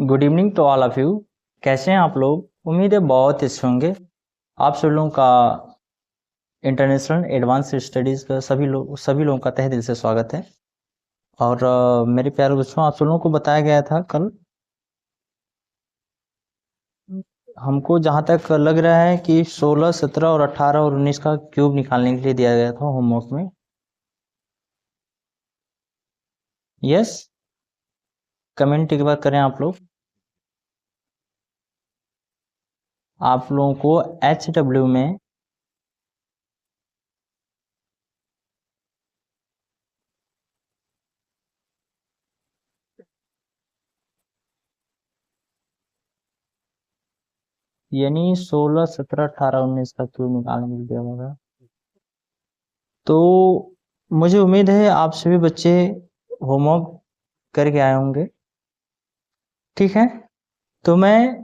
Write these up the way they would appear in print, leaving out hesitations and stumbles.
Good evening to all of you. कैसे हैं आप लोग? उम्मीद है बहुत अच्छे होंगे। आप सब लोगों का इंटरनेशनल एडवांस स्टडीज़ का सभी लोगों का तहे दिल से स्वागत है। और मेरे प्यारे बच्चों, आप सब लोगों को बताया गया था कल, हमको जहाँ तक लग रहा है कि 16, 17 और 18 और 19 का क्यूब निकालने के लिए दिया गया था होमवर्क में। यस, कमेंट एक बार करें आप लोग। आप लोगों को HW में यानी 16, 17, 18, 19 का क्यूब निकालने के लिए दिया होगा। तो मुझे उम्मीद है आप सभी बच्चे होमवर्क करके आए होंगे। ठीक है, तो मैं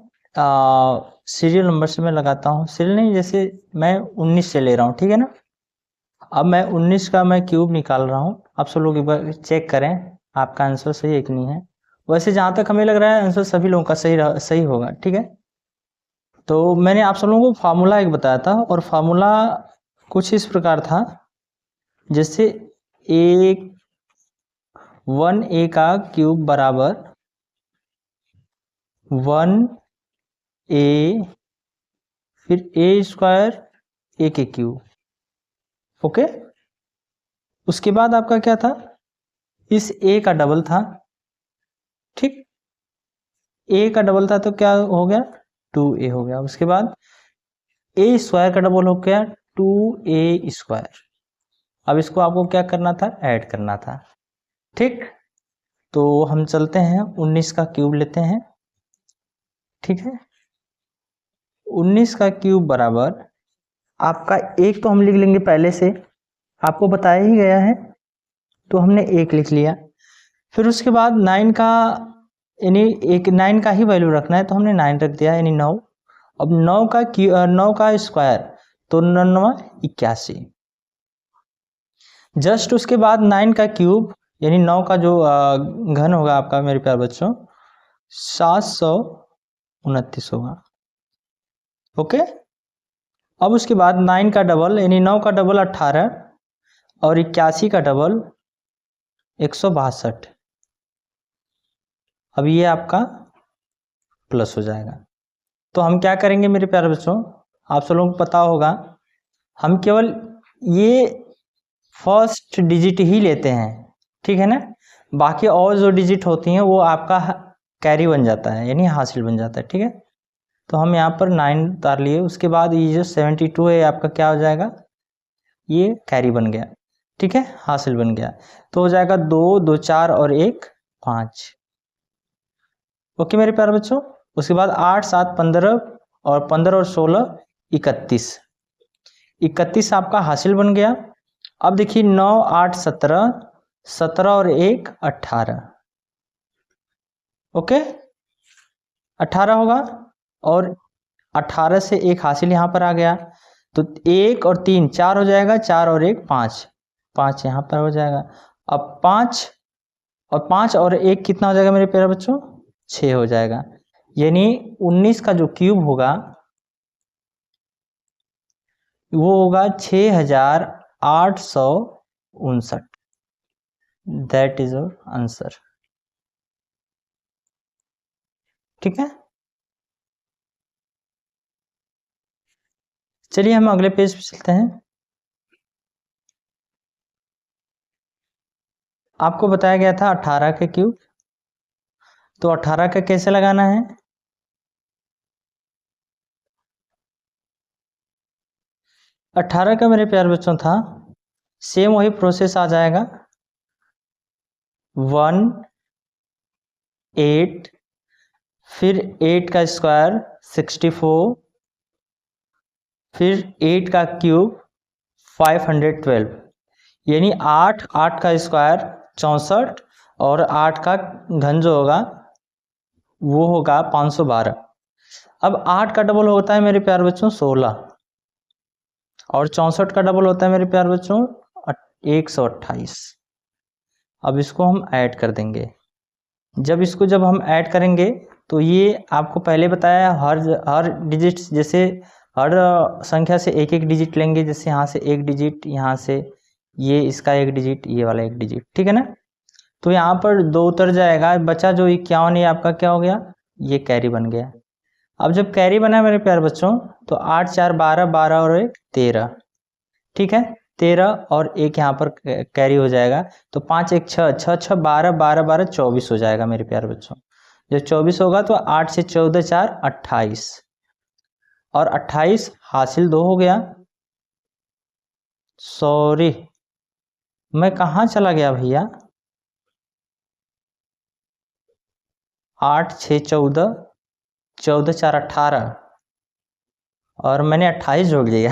सीरियल नंबर से मैं लगाता हूँ। सीरियल नहीं, जैसे मैं 19 से ले रहा हूँ, ठीक है ना। अब मैं 19 का मैं क्यूब निकाल रहा हूँ। आप सब लोग एक बार चेक करें आपका आंसर सही है कि नहीं है। वैसे जहाँ तक हमें लग रहा है आंसर सभी लोगों का सही होगा, ठीक है। तो मैंने आप सब लोगों को फार्मूला एक बताया था, और फार्मूला कुछ इस प्रकार था, जैसे 1a का क्यूब बराबर 1a फिर a स्क्वायर a के क्यूब। ओके, उसके बाद आपका क्या था, इस a का डबल था, ठीक। a का डबल था तो क्या हो गया, 2a हो गया। उसके बाद a स्क्वायर का डबल हो गया 2a स्क्वायर। अब इसको आपको क्या करना था, ऐड करना था, ठीक। तो हम चलते हैं 19 का क्यूब लेते हैं, ठीक है। 19 का क्यूब बराबर आपका एक तो हम लिख लेंगे पहले से, आपको बताया ही गया है तो हमने एक लिख लिया। फिर उसके बाद 9 का, यानी एक 9 का ही वैल्यू रखना है तो हमने 9 रख दिया, यानी 9। अब 9 का स्क्वायर तो 9 81। जस्ट उसके बाद 9 का क्यूब यानी 9 का जो घन होगा आपका मेरे प्यारे बच्चों 729 होगा। ओके, अब उसके बाद 9 का डबल यानी 9 का डबल 18 और 81 का डबल 162। अब ये आपका प्लस हो जाएगा। तो हम क्या करेंगे मेरे प्यारे बच्चों, आप सब लोगों को पता होगा, हम केवल ये फर्स्ट डिजिट ही लेते हैं, ठीक है ना। बाकी और जो डिजिट होती हैं वो आपका कैरी बन जाता है, यानी हासिल बन जाता है, ठीक है। तो हम यहाँ पर 9 उतार लिए। उसके बाद ये जो 72 है आपका क्या हो जाएगा, ये कैरी बन गया, ठीक है, हासिल बन गया। तो हो जाएगा 2, 2, 4 और 1, 5। ओके मेरे प्यारे बच्चों। उसके बाद 8, 7, 15 और 15 और 16 31। 31 आपका हासिल बन गया। अब देखिए 9, 8, 17, 17 और 1, 18। ओके, 18 होगा और 18 से एक हासिल यहाँ पर आ गया, तो 1 और 3 4 हो जाएगा, 4 और 1 5, 5 यहाँ पर हो जाएगा। अब 5 और 1 कितना हो जाएगा मेरे प्यारे बच्चों, 6 हो जाएगा। यानी 19 का जो क्यूब होगा वो होगा 6859। दैट इज अवर आंसर, ठीक है। चलिए हम अगले पेज पे चलते हैं। आपको बताया गया था 18 के क्यूब, तो 18 का कैसे लगाना है, 18 का मेरे प्यारे बच्चों था सेम वही प्रोसेस आ जाएगा। 1, 8 फिर 8 का स्क्वायर 64 फिर 8 का क्यूब 512, यानी 8 का स्क्वायर 64 और 8 का घन जो होगा वो होगा 512। अब 8 का डबल होता है मेरे प्यारे बच्चों 16 और 64 का डबल होता है मेरे प्यारे बच्चों 128। अब इसको हम ऐड कर देंगे। जब हम ऐड करेंगे तो ये आपको पहले बताया, हर डिजिट, जैसे हर संख्या से एक एक डिजिट लेंगे, जैसे यहाँ से एक डिजिट, यहाँ से ये इसका एक डिजिट, ये वाला एक डिजिट, ठीक है ना। तो यहाँ पर 2 उतर जाएगा, बचा जो 51, ये आपका क्या हो गया, ये कैरी बन गया। अब जब कैरी बना मेरे प्यारे बच्चों, तो 8 4 12, 12 और 1 13, ठीक है, 13 और 1 यहाँ पर कैरी हो जाएगा, तो 5 1 6, 6 6 12, 12 12 24 हो जाएगा मेरे प्यारे बच्चों। जब 24 होगा तो 8 से 14 4 28, और 28 हासिल 2 हो गया। सॉरी, मैं कहाँ चला गया भैया, 8 6 14, 14 4 18, और मैंने 28 जोड़ लिया।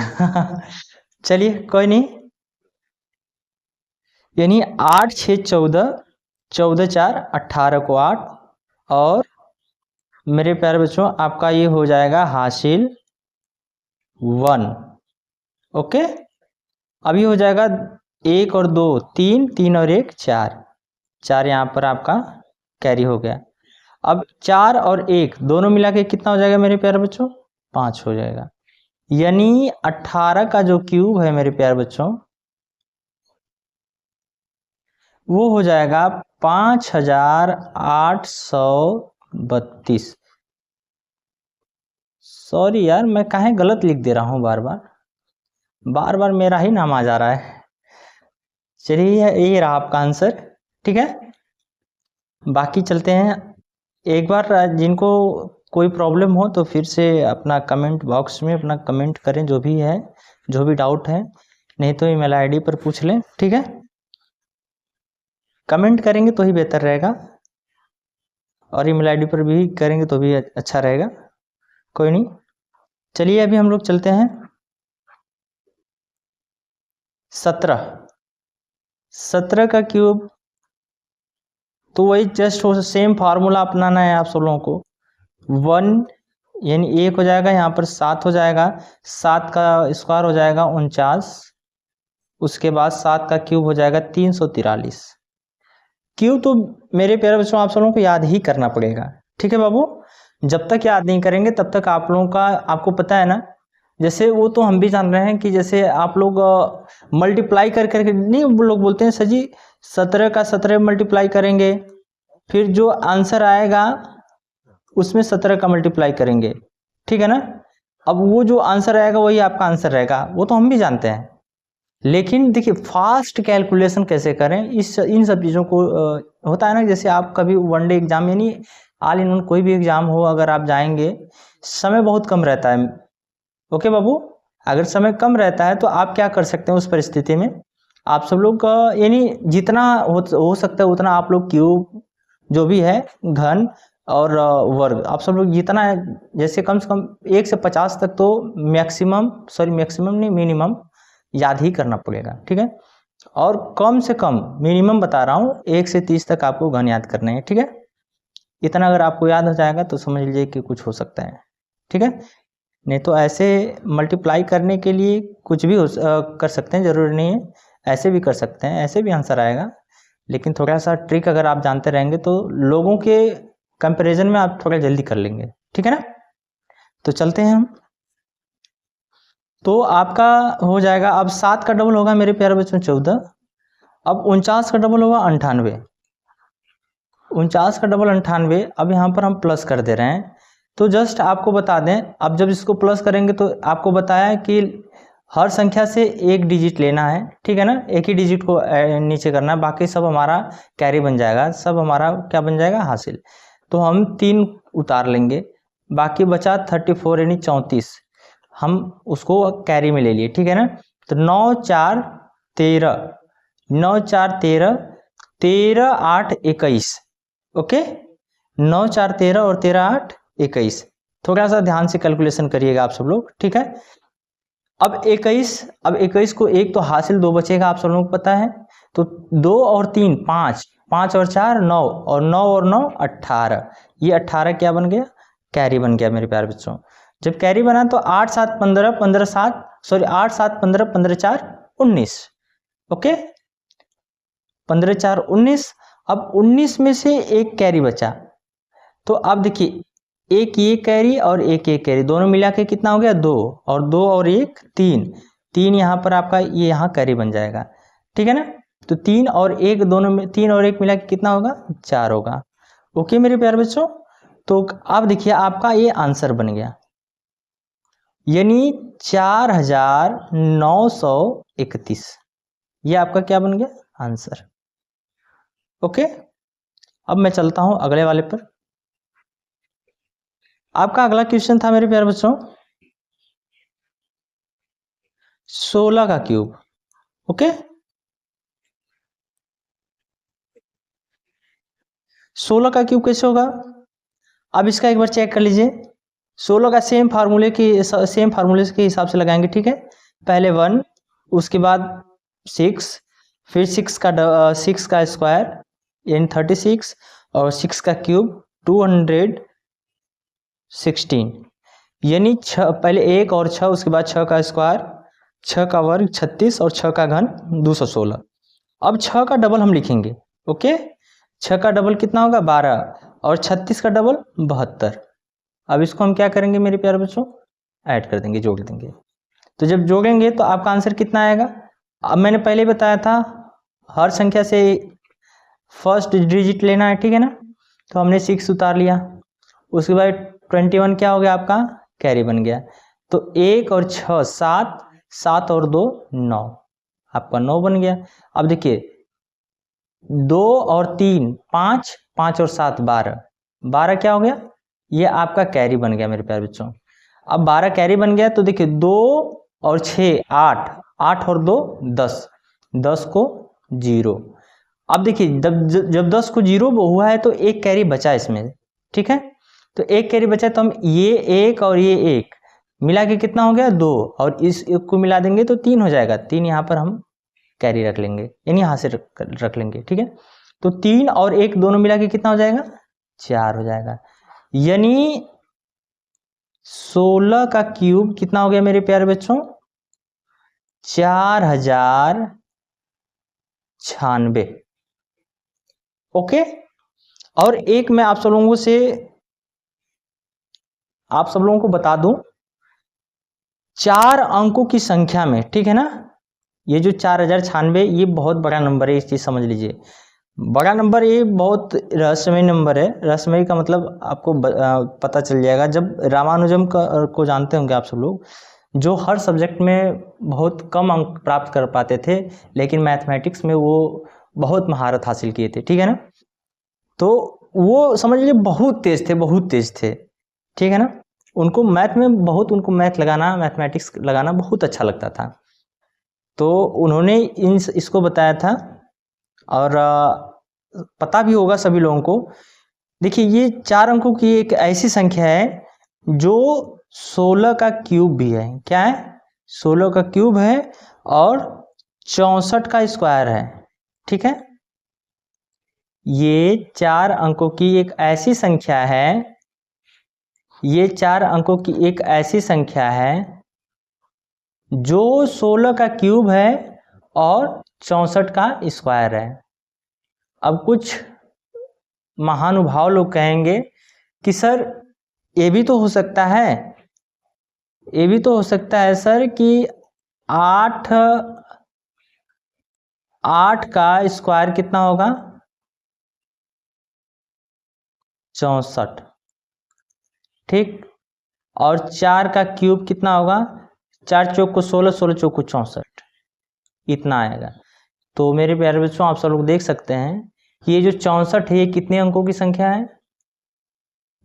चलिए कोई नहीं, यानी 8 6 14, 14 4 18 को 8, और मेरे प्यारे बच्चों आपका ये हो जाएगा हासिल 1। ओके, अभी हो जाएगा 1 और 2 3, 3 और 1 4, 4 यहाँ पर आपका कैरी हो गया। अब 4 और 1 दोनों मिला के कितना हो जाएगा मेरे प्यारे बच्चों, 5 हो जाएगा। यानी 18 का जो क्यूब है मेरे प्यारे बच्चों, वो हो जाएगा 5832। सॉरी यार, मैं काहे गलत लिख दे रहा हूँ, बार बार मेरा ही नाम आ जा रहा है। चलिए ये रहा आपका आंसर, ठीक है। बाकी चलते हैं, एक बार जिनको कोई प्रॉब्लम हो तो फिर से अपना कमेंट बॉक्स में अपना कमेंट करें, जो भी है, जो भी डाउट है, नहीं तो ईमेल आईडी पर पूछ लें, ठीक है। कमेंट करेंगे तो ही बेहतर रहेगा, और ईमेल आईडी पर भी करेंगे तो भी अच्छा रहेगा, कोई नहीं। चलिए अभी हम लोग चलते हैं 17 का क्यूब, तो वही जस्ट हो सेम फार्मूला अपनाना है आप सब लोगों को। 1 यानी 1 हो जाएगा, यहाँ पर 7 हो जाएगा, 7 का स्क्वायर हो जाएगा 49, उसके बाद 7 का क्यूब हो जाएगा 343। क्यूब तो मेरे प्यारे बच्चों आप सब लोगों को याद ही करना पड़ेगा, ठीक है बाबू। जब तक याद नहीं करेंगे तब तक आप लोगों का, आपको पता है ना, जैसे वो तो हम भी जान रहे हैं कि जैसे आप लोग मल्टीप्लाई करके नहीं, लोग बोलते हैं सर जी 17 का 17 मल्टीप्लाई करेंगे, फिर जो आंसर आएगा उसमें 17 का मल्टीप्लाई करेंगे, ठीक है ना। अब वो जो आंसर आएगा वही आपका आंसर रहेगा, वो तो हम भी जानते हैं, लेकिन देखिए फास्ट कैलकुलेशन कैसे करें, इन सब चीज़ों को होता है ना। जैसे आप कभी वनडे एग्जाम, यानी ऑल इन वन कोई भी एग्जाम हो, अगर आप जाएंगे, समय बहुत कम रहता है, ओके बाबू। अगर समय कम रहता है तो आप क्या कर सकते हैं उस परिस्थिति में, आप सब लोग यानी जितना हो सकता है उतना आप लोग क्यूब जो भी है, घन और वर्ग, आप सब लोग जितना है, जैसे कम से कम 1 से 50 तक तो मैक्सिमम नहीं, मिनिमम याद ही करना पड़ेगा, ठीक है। और कम से कम मिनिमम बता रहा हूँ 1 से 30 तक आपको घन याद करने हैं, ठीक है। इतना अगर आपको याद हो जाएगा तो समझ लीजिए कि कुछ हो सकता है, ठीक है। नहीं तो ऐसे मल्टीप्लाई करने के लिए कुछ भी कर सकते हैं, जरूरी नहीं है, ऐसे भी कर सकते हैं, ऐसे भी आंसर आएगा, लेकिन थोड़ा सा ट्रिक अगर आप जानते रहेंगे तो लोगों के कंपैरिजन में आप थोड़ा जल्दी कर लेंगे, ठीक है ना। तो चलते हैं हम, तो आपका हो जाएगा, अब 7 का डबल होगा मेरे प्यारे बच्चों 14, अब 49 का डबल होगा 98, 49 का डबल 98। अब यहाँ पर हम प्लस कर दे रहे हैं, तो जस्ट आपको बता दें, अब जब इसको प्लस करेंगे तो आपको बताया कि हर संख्या से एक डिजिट लेना है, ठीक है ना, एक ही डिजिट को नीचे करना है, बाकी सब हमारा कैरी बन जाएगा, सब हमारा क्या बन जाएगा, हासिल। तो हम 3 उतार लेंगे, बाकी बचा 34 यानी 34, हम उसको कैरी में ले लिए, ठीक है ना। तो 9 4 13, 9 4 13, 13 8 21, ओके, 9 4 13 और 13 8 21। थोड़ा सा ध्यान से कैलकुलेशन करिएगा आप सब लोग, ठीक है। अब 21 को एक तो हासिल 2 बचेगा, आप सब लोगों को पता है, तो 2 और 3 5, 5 और 4 9, और 9 और 9 18, ये 18 क्या बन गया, कैरी बन गया मेरे प्यारे बच्चों। जब कैरी बना तो 8 7 15, 15 7, सॉरी 8 7 15, 15 4 19, ओके, 15 4 19। अब 19 में से एक कैरी बचा, तो अब देखिए एक ये कैरी और एक ये कैरी दोनों मिला के कितना हो गया 2, और 2 और 1 3, 3 यहाँ पर आपका ये यहाँ कैरी बन जाएगा, ठीक है ना। तो 3 और 1 दोनों में 3 और 1 मिला के कितना होगा 4 होगा। ओके मेरे प्यारे बच्चों, तो अब देखिए आपका ये आंसर बन गया, यानी 4931, ये आपका क्या बन गया आंसर। ओके, अब मैं चलता हूं अगले वाले पर। आपका अगला क्वेश्चन था मेरे प्यारे बच्चों 16 का क्यूब। ओके, 16 का क्यूब कैसे होगा, अब इसका एक बार चेक कर लीजिए। 16 का सेम फार्मूले के हिसाब से लगाएंगे, ठीक है। पहले 1, उसके बाद 6, फिर 6 का स्क्वायर यानी 36, और 6 का क्यूब 216, यानी 6 पहले 1 और 6, उसके बाद 6 का स्क्वायर, 6 का वर्ग 36, और 6 का घन 216। अब 6 का डबल हम लिखेंगे। ओके, 6 का डबल कितना होगा 12, और 36 का डबल 72। अब इसको हम क्या करेंगे मेरे प्यारे बच्चों, ऐड कर देंगे, जोड़ देंगे। तो जब जोड़ेंगे तो आपका आंसर कितना आएगा, अब मैंने पहले बताया था हर संख्या से फर्स्ट डिजिट लेना है, ठीक है ना। तो हमने 6 उतार लिया, उसके बाद 21 क्या हो गया आपका कैरी बन गया। तो 1 और 6 7, 7 और 2 9, आपका 9 बन गया। अब देखिए 2 और 3 5, 5 और 7 12, 12 क्या हो गया, ये आपका कैरी बन गया मेरे प्यारे बच्चों। अब 12 कैरी बन गया, तो देखिए 2 और 6 8, 8 और 2 10, 10 को 0। अब देखिए जब 10 को 0 हुआ है तो एक कैरी बचा इसमें, ठीक है। तो एक कैरी बचा, तो हम ये 1 और ये 1 मिला के कितना हो गया 2, और इस एक को मिला देंगे तो 3 हो जाएगा। 3 यहाँ पर हम कैरी रख लेंगे, यानी यहाँ से रख लेंगे, ठीक है। तो 3 और 1 दोनों मिला के कितना हो जाएगा 4 हो जाएगा, यानी 16 का क्यूब कितना हो गया मेरे प्यारे बच्चों 4096। ओके, और एक मैं आप सब लोगों को बता दूं, 4 अंकों की संख्या में, ठीक है ना, ये जो 4096 ये बहुत बड़ा नंबर है, इस चीज समझ लीजिए। बड़ा नंबर, ये बहुत रहस्यमय नंबर है। रहस्यमय का मतलब आपको पता चल जाएगा जब रामानुजम को जानते होंगे आप सब लोग, जो हर सब्जेक्ट में बहुत कम अंक प्राप्त कर पाते थे, लेकिन मैथमेटिक्स में वो बहुत महारत हासिल किए थे, ठीक है ना। तो वो समझ लीजिए बहुत तेज थे, ठीक है ना। उनको मैथ लगाना, मैथमेटिक्स लगाना बहुत अच्छा लगता था। तो उन्होंने इसको बताया था, और पता भी होगा सभी लोगों को। देखिए ये 4 अंकों की एक ऐसी संख्या है जो 16 का क्यूब भी है। क्या है 16 का क्यूब है और 64 का स्क्वायर है, ठीक है। ये 4 अंकों की एक ऐसी संख्या है, ये 4 अंकों की एक ऐसी संख्या है जो 16 का क्यूब है और 64 का स्क्वायर है। अब कुछ महानुभाव लोग कहेंगे कि सर ये भी तो हो सकता है, ये भी तो हो सकता है सर कि 8 का स्क्वायर कितना होगा 64, ठीक, और 4 का क्यूब कितना होगा 4 चौक को 16, 16 चौक को 64, इतना आएगा। तो मेरे प्यारे बच्चों आप सब लोग देख सकते हैं कि ये जो 64 है ये कितने अंकों की संख्या है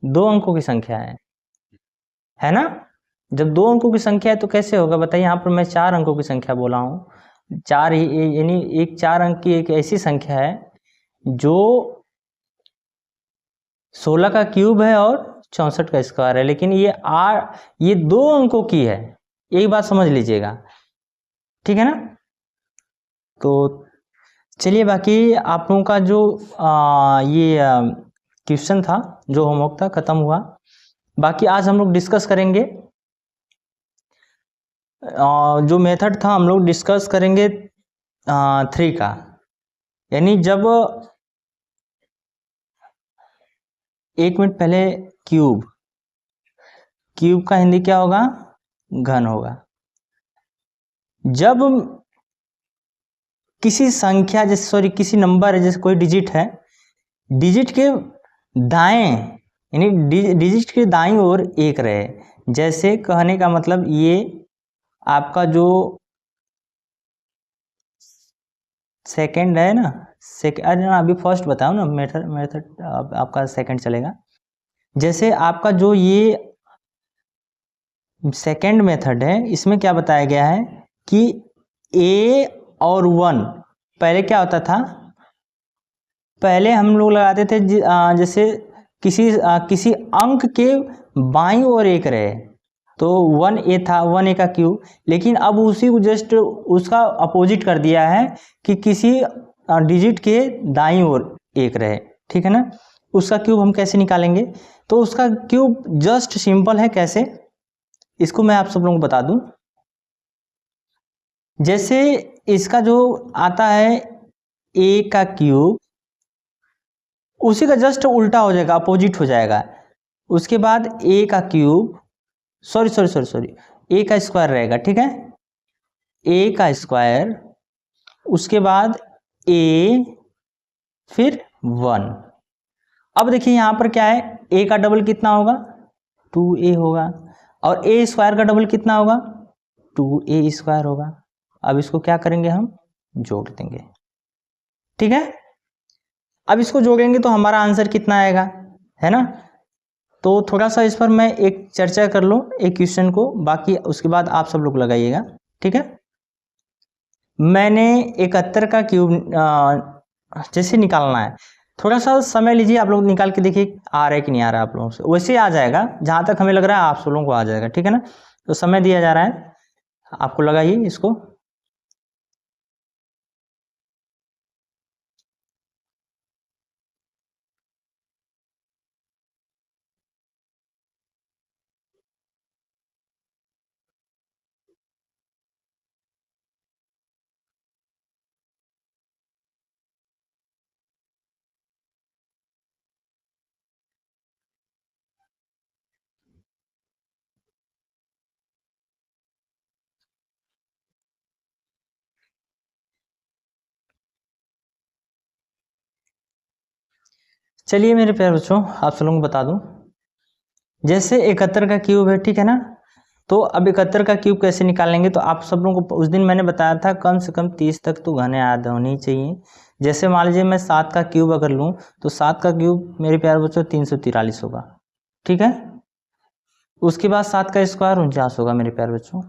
2 अंकों की संख्या है ना। जब 2 अंकों की संख्या है तो कैसे होगा बताइए। यहाँ पर मैं 4 अंकों की संख्या बोला हूँ, 4 यानी एक 4 अंक की एक ऐसी संख्या है जो 16 का क्यूब है और 64 का स्क्वायर है, लेकिन ये 2 अंकों की है, एक बात समझ लीजिएगा, ठीक है ना। तो चलिए बाकी आप लोगों का जो ये क्वेश्चन था, जो होमवर्क था, खत्म हुआ। बाकी आज हम लोग डिस्कस करेंगे जो मेथड था, हम लोग डिस्कस करेंगे 3 का, यानी जब 1 मिनट पहले क्यूब क्यूब का हिंदी क्या होगा? घन होगा। जब किसी संख्या जैसे सॉरी किसी नंबर है, जैसे कोई डिजिट है, डिजिट के दाएं यानी डिजिट के दाईं ओर एक रहे, जैसे कहने का मतलब ये आपका जो सेकंड है ना, अरे ना अभी फर्स्ट बताओ ना, मेथड मेथड आपका सेकंड चलेगा। जैसे आपका जो ये सेकंड मेथड है, इसमें क्या बताया गया है कि ए और 1 पहले क्या होता था, पहले हम लोग लगाते थे जैसे किसी अंक के बाईं ओर एक रहे तो 1a था, 1a का क्यूब। लेकिन अब उसी को जस्ट उसका अपोजिट कर दिया है कि किसी डिजिट के दाईं ओर एक रहे, ठीक है ना। उसका क्यूब हम कैसे निकालेंगे? तो उसका क्यूब जस्ट सिंपल है। कैसे, इसको मैं आप सब लोगों को बता दूं। जैसे इसका जो आता है a का क्यूब, उसी का जस्ट उल्टा हो जाएगा, अपोजिट हो जाएगा। उसके बाद a का क्यूब सॉरी a का स्क्वायर रहेगा, ठीक है, a का स्क्वायर, उसके बाद a फिर 1। अब देखिए यहाँ पर क्या है, a का डबल कितना होगा? 2a होगा, और a स्क्वायर का डबल कितना होगा? 2a स्क्वायर होगा। अब इसको क्या करेंगे, हम जोड़ देंगे, ठीक है। अब इसको जोड़ेंगे तो हमारा आंसर कितना आएगा, है ना। तो थोड़ा सा इस पर मैं एक चर्चा कर लूँ एक क्वेश्चन को, बाकी उसके बाद आप सब लोग लगाइएगा, ठीक है। मैंने 71 का क्यूब जैसे निकालना है, थोड़ा सा समय लीजिए, आप लोग निकाल के देखिए आ रहा है कि नहीं आ रहा है आप लोगों से। वैसे आ जाएगा, जहाँ तक हमें लग रहा है आप सब लोगों को आ जाएगा, ठीक है ना। तो समय दिया जा रहा है, आपको लगाइए इसको। चलिए मेरे प्यारे बच्चों, आप सब लोगों को बता दूं, जैसे 71 का क्यूब है, ठीक है ना। तो अब 71 का क्यूब कैसे निकालेंगे, तो आप सब लोगों को उस दिन मैंने बताया था कम से कम 30 तक तो घने याद होनी चाहिए। जैसे मान लीजिए मैं 7 का क्यूब अगर लूँ, तो 7 का क्यूब मेरे प्यारे बच्चों 343 होगा, ठीक है। उसके बाद 7 का स्क्वायर 49 होगा मेरे प्यारे बच्चों,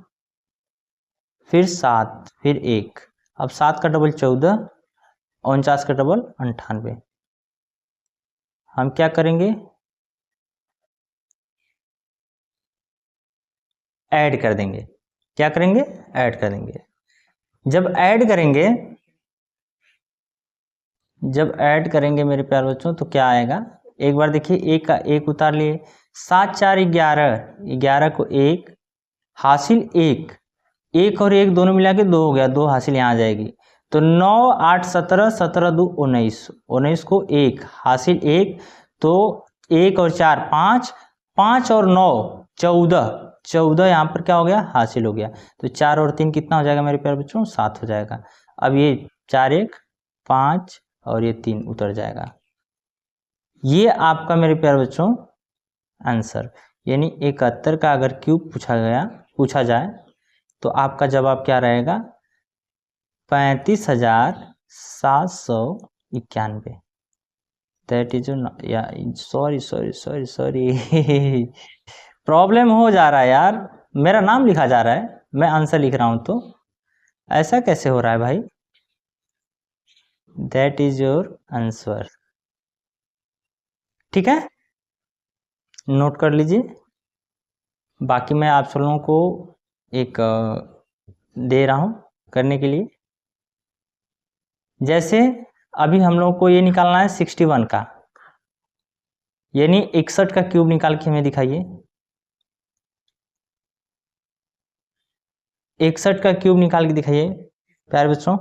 फिर 7 फिर 1। अब 7 का डबल 14, 49 का डबल 98। हम क्या करेंगे, ऐड कर देंगे। क्या करेंगे, ऐड कर देंगे। जब ऐड करेंगे, मेरे प्यारे बच्चों तो क्या आएगा, एक बार देखिए, एक का एक उतार लिए, 7 4 11, 11 को एक हासिल, एक एक और एक दोनों मिला के 2 हो गया, 2 हासिल यहाँ आ जाएगी। तो 9 8 17, 17 2 19, 19 को एक हासिल एक, तो 1 और 4 5, 5 और 9 14, 14 यहाँ पर क्या हो गया, हासिल हो गया। तो 4 और 3 कितना हो जाएगा मेरे प्यारे बच्चों, 7 हो जाएगा। अब ये 4 1 5 और ये 3 उतर जाएगा। ये आपका मेरे प्यारे बच्चों आंसर, यानी 71 का अगर क्यूब पूछा जाए तो आपका जवाब क्या रहेगा, 35,791। दैट इज या सॉरी प्रॉब्लम हो जा रहा है यार, मेरा नाम लिखा जा रहा है, मैं आंसर लिख रहा हूं, तो ऐसा कैसे हो रहा है भाई। दैट इज योर आंसर, ठीक है, नोट कर लीजिए। बाकी मैं आप सब लोगों को एक दे रहा हूं करने के लिए। जैसे अभी हम लोग को ये निकालना है 61 का, यानी 61 का क्यूब निकाल के हमें दिखाइए। 61 का क्यूब निकाल के दिखाइए प्यारे बच्चों।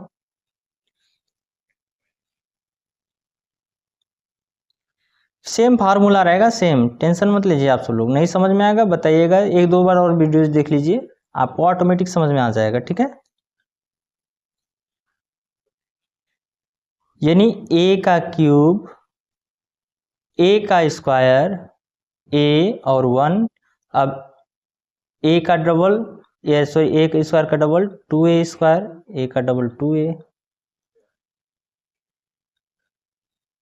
सेम फार्मूला रहेगा, सेम, टेंशन मत लीजिए आप सब लोग। नहीं समझ में आएगा बताइएगा, एक दो बार और वीडियोज देख लीजिए, आपको ऑटोमेटिक समझ में आ जाएगा, ठीक है। यानी ए का क्यूब, ए का स्क्वायर, ए और 1, अब ए का डबल, या सॉरी ए का स्क्वायर का डबल 2a स्क्वायर, ए का डबल 2a,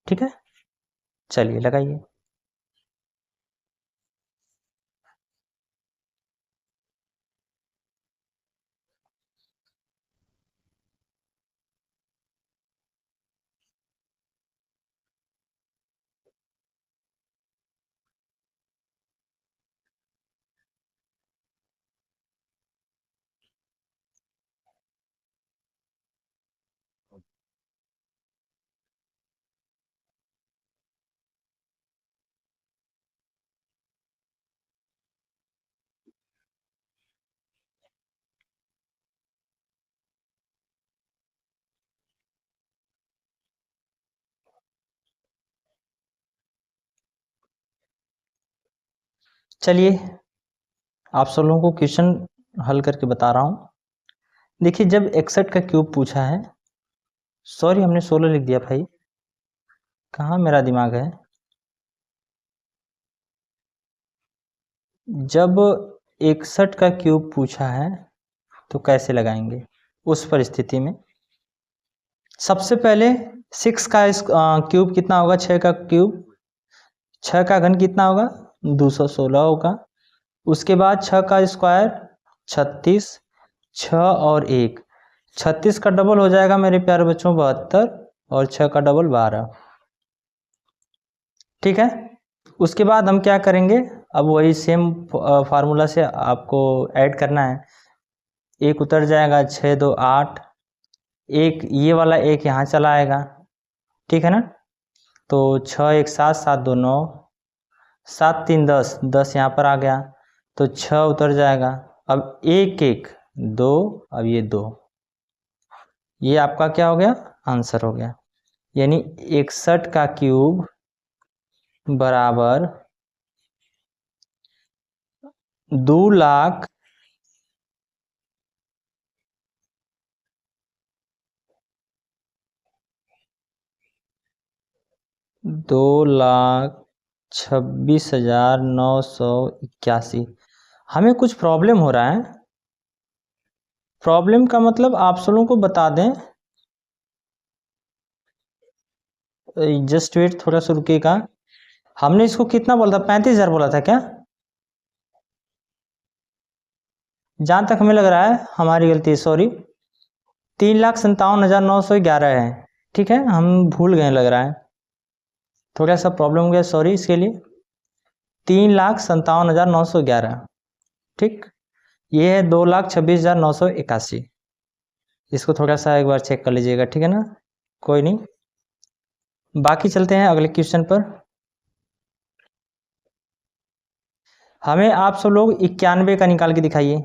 ठीक है। चलिए लगाइए। चलिए आप सब लोगों को क्वेश्चन हल करके बता रहा हूँ। देखिए जब 61 का क्यूब पूछा है, सॉरी हमने 16 लिख दिया भाई, कहाँ मेरा दिमाग है। जब 61 का क्यूब पूछा है तो कैसे लगाएंगे उस परिस्थिति में। सबसे पहले 6 का क्यूब कितना होगा, 6 का क्यूब, 6 का घन कितना होगा 216 होगा। उसके बाद 6 का स्क्वायर 36, 6 और 1, 36 का डबल हो जाएगा मेरे प्यारे बच्चों 72, और 6 का डबल 12, ठीक है। उसके बाद हम क्या करेंगे, अब वही सेम फार्मूला से आपको ऐड करना है। एक उतर जाएगा, 6 2 8, एक ये वाला एक यहाँ चला आएगा, ठीक है ना। तो 6 1 7, 7 2 9, 7 3 10, 10 यहाँ पर आ गया, तो 6 उतर जाएगा। अब 1 1 2, अब ये 2, ये आपका क्या हो गया, आंसर हो गया। यानी 61 का क्यूब बराबर 2 लाख 2,26,981। हमें कुछ प्रॉब्लम हो रहा है। प्रॉब्लम का मतलब आप सब लोगों को बता दें, जस्ट वेट, थोड़ा सा रुकेगा। हमने इसको कितना बोला था, 35,000 बोला था क्या। जहाँ तक हमें लग रहा है हमारी गलती है, सॉरी, 3,57,911 है, ठीक है, हम भूल गए लग रहा है, थोड़ा सा प्रॉब्लम हो गया, सॉरी इसके लिए। 3,57,911, ठीक। ये है 2,26,981। इसको थोड़ा सा एक बार चेक कर लीजिएगा, ठीक है ना, कोई नहीं। बाकी चलते हैं अगले क्वेश्चन पर। हमें आप सब लोग 91 का निकाल के दिखाइए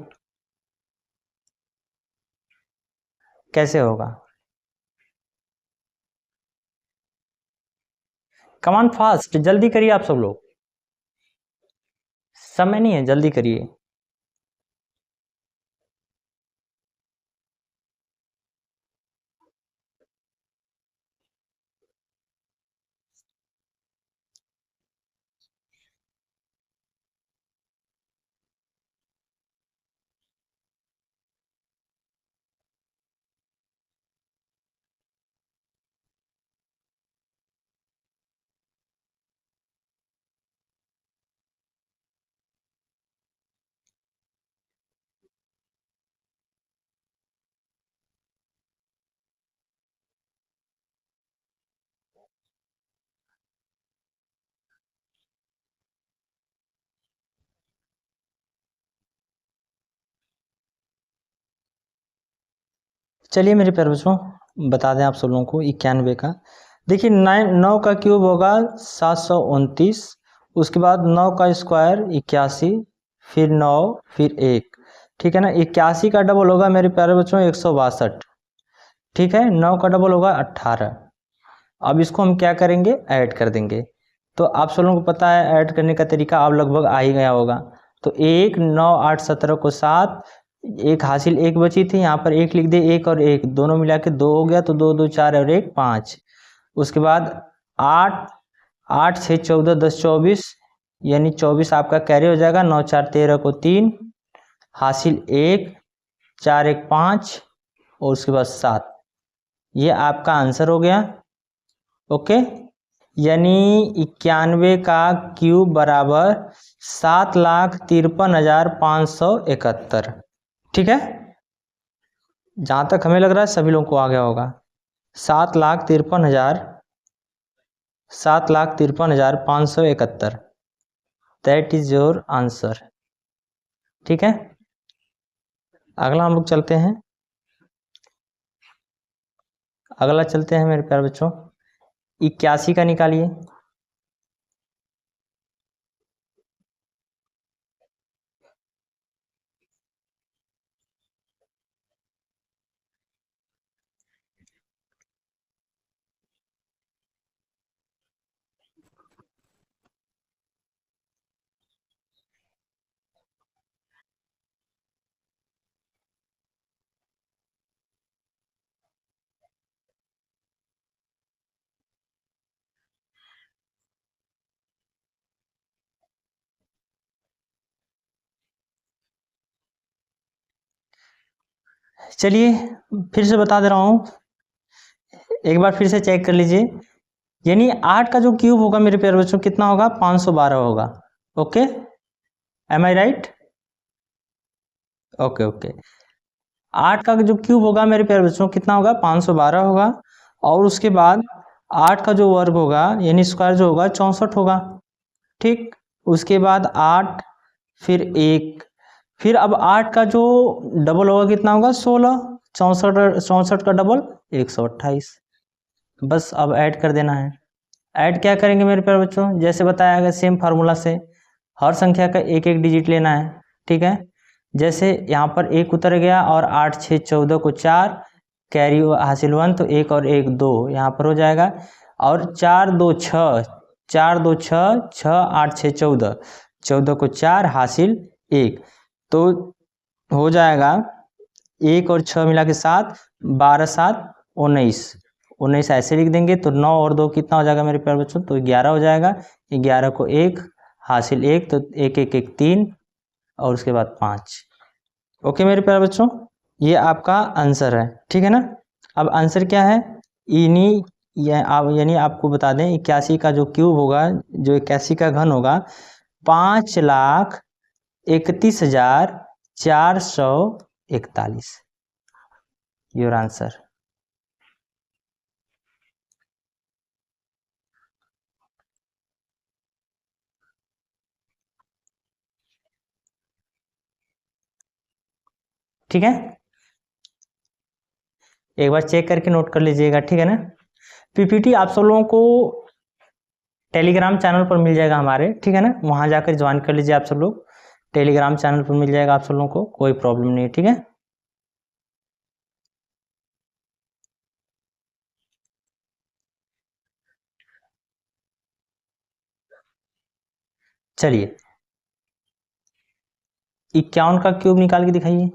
कैसे होगा। कमान फास्ट, जल्दी करिए आप सब लोग, समय नहीं है, जल्दी करिए। चलिए मेरे प्यारे बच्चों, बता दें आप सब लोगों को 91 का। देखिए 9 का क्यूब होगा 729, उसके बाद 9 का स्क्वायर 81, फिर 9, फिर 1, ठीक है ना। 81 का डबल होगा मेरे प्यारे बच्चों 162, ठीक है। 9 का डबल होगा 18। अब इसको हम क्या करेंगे, ऐड कर देंगे। तो आप सब लोगों को पता है ऐड करने का तरीका अब लगभग आ ही गया होगा। तो 1 9 8 17 को 7, एक हासिल एक बची थी, यहाँ पर एक लिख दे, एक और एक दोनों मिला के 2 हो गया, तो 2 2 4 और 1 5। उसके बाद 8 8 6 14 10 24, यानी 24 आपका कैरी हो जाएगा। 9 4 13 को 3, हासिल 1, 4 1 5 और उसके बाद 7। ये आपका आंसर हो गया। ओके, यानी 91 का क्यूब बराबर 7,53,571। ठीक है, जहां तक हमें लग रहा है सभी लोगों को आ गया होगा। 7,53,571, दैट इज योर आंसर। ठीक है, अगला हम लोग चलते हैं। अगला चलते हैं मेरे प्यारे बच्चों, 81 का निकालिए। चलिए फिर से बता दे रहा हूँ, एक बार फिर से चेक कर लीजिए। यानी 8 का जो क्यूब होगा मेरे प्यारे बच्चों कितना होगा? 512 होगा। ओके, एम आई राइट? ओके ओके, 8 का जो क्यूब होगा मेरे प्यारे बच्चों कितना होगा? 512 होगा। और उसके बाद 8 का जो वर्ग होगा यानी स्क्वायर जो होगा 64 होगा। ठीक, उसके बाद 8 फिर 1, फिर अब 8 का जो डबल होगा कितना होगा? 16। 64 का डबल 128। बस अब ऐड कर देना है। ऐड क्या करेंगे मेरे प्यारे बच्चों? जैसे बताया गया सेम फार्मूला से, हर संख्या का एक एक डिजिट लेना है। ठीक है, जैसे यहाँ पर 1 उतर गया और 8 6 14 को 4, कैरी हासिल 1, तो 1 और 1 2 यहाँ पर हो जाएगा। और 4 2 6, 4 2 6 6 8 6 14, 14 को 4 हासिल 1, तो हो जाएगा 1 और 6 मिला के 7, 12 7 19, 19 ऐसे लिख देंगे। तो 9 और 2 कितना हो जाएगा मेरे प्यारे बच्चों? तो 11 हो जाएगा। 11 को 1 हासिल 1, तो 1 1 1 3 और उसके बाद 5। ओके मेरे प्यारे बच्चों, ये आपका आंसर है। ठीक है ना? अब आंसर क्या है? यानी आपको बता दें 81 का जो क्यूब होगा, जो 81 का घन होगा, 5,31,441। Your answer. ठीक है, एक बार चेक करके नोट कर लीजिएगा। ठीक है ना? पीपीटी आप सब लोगों को टेलीग्राम चैनल पर मिल जाएगा हमारे। ठीक है ना? वहां जाकर ज्वाइन कर लीजिए आप सब लोग, टेलीग्राम चैनल पर मिल जाएगा आप सब लोगों को, कोई प्रॉब्लम नहीं है। ठीक है, चलिए 51 का क्यूब निकाल के दिखाइए।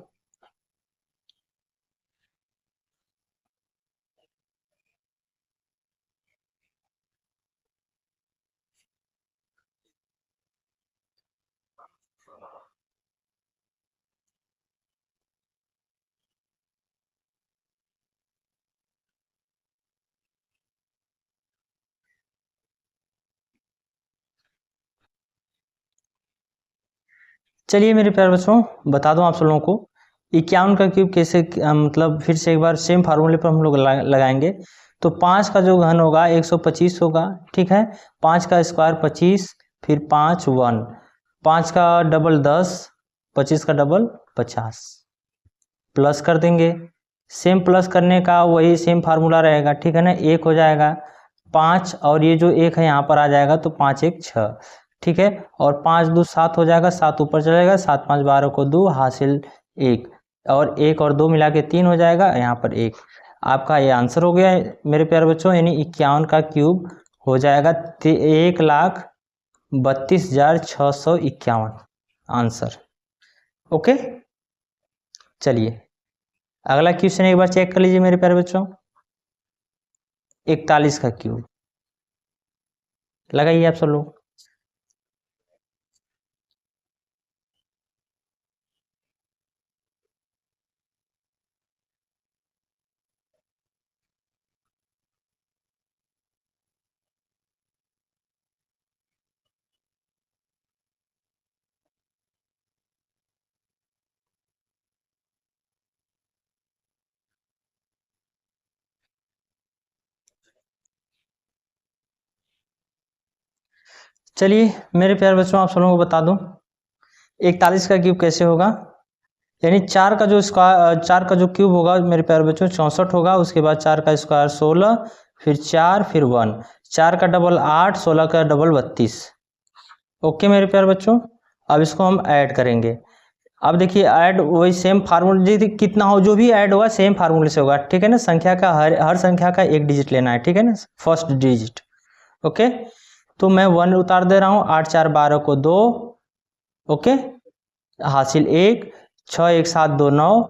चलिए मेरे प्यारे बच्चों, बता दूं आप सब लोगों को 51 का क्यूब कैसे, मतलब फिर से एक बार सेम फार्मूले पर हम लोग लगाएंगे। तो 5 का जो घन होगा 125 होगा। ठीक है, 5 का स्क्वायर 25, फिर 5 1, 5 का डबल 10, 25 का डबल 50, प्लस कर देंगे। सेम प्लस करने का वही सेम फार्मूला रहेगा। ठीक है ना? 1 हो जाएगा 5, और ये जो 1 है यहाँ पर आ जाएगा, तो 5 1 6। ठीक है, और 5 2 7 हो जाएगा, 7 ऊपर चलेगा, 7 5 12 को 2 हासिल 1, और 1 और 2 मिला के 3 हो जाएगा, यहाँ पर 1। आपका ये आंसर हो गया है मेरे प्यारे बच्चों, यानी 51 का क्यूब हो जाएगा 1,32,651 आंसर। ओके, चलिए अगला क्वेश्चन एक बार चेक कर लीजिए मेरे प्यारे बच्चों। 41 का क्यूब लगाइए आप सब लोग। चलिए मेरे प्यारे बच्चों आप सब लोगों को बता दूं 41 का क्यूब कैसे होगा। यानी 4 का जो स्क्वायर 4 का जो क्यूब होगा मेरे प्यारे बच्चों 64 होगा। उसके बाद 4 का स्क्वायर 16, फिर 4 फिर 1, 4 का डबल 8, 16 का डबल 32। ओके मेरे प्यारे बच्चों, अब इसको हम ऐड करेंगे। अब देखिए ऐड वही सेम फार्मूला जी कितना हो जो भी ऐड होगा सेम फार्मूले से होगा, ठीक है ना। संख्या का हर संख्या का एक डिजिट लेना है, ठीक है ना, फर्स्ट डिजिट। ओके, तो मैं 1 उतार दे रहा हूँ। 8 4 12 को 2, ओके, हासिल 1, 6 1 7 2 9,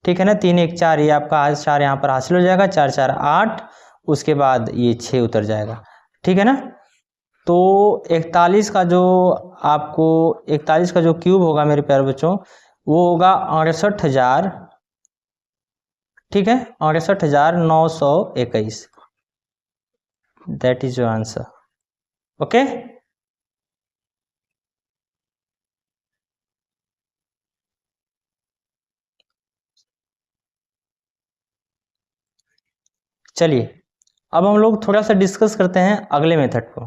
ठीक है ना। 3 1 4 ये आपका 4 यहाँ पर हासिल हो जाएगा। 4 4 8, उसके बाद ये 6 उतर जाएगा, ठीक है ना। तो 41 का जो आपको 41 का जो क्यूब होगा मेरे प्यारे बच्चों वो होगा 68,000, ठीक है, 68,921। That is your answer. Okay, चलिए अब हम लोग थोड़ा सा डिस्कस करते हैं अगले मेथड को।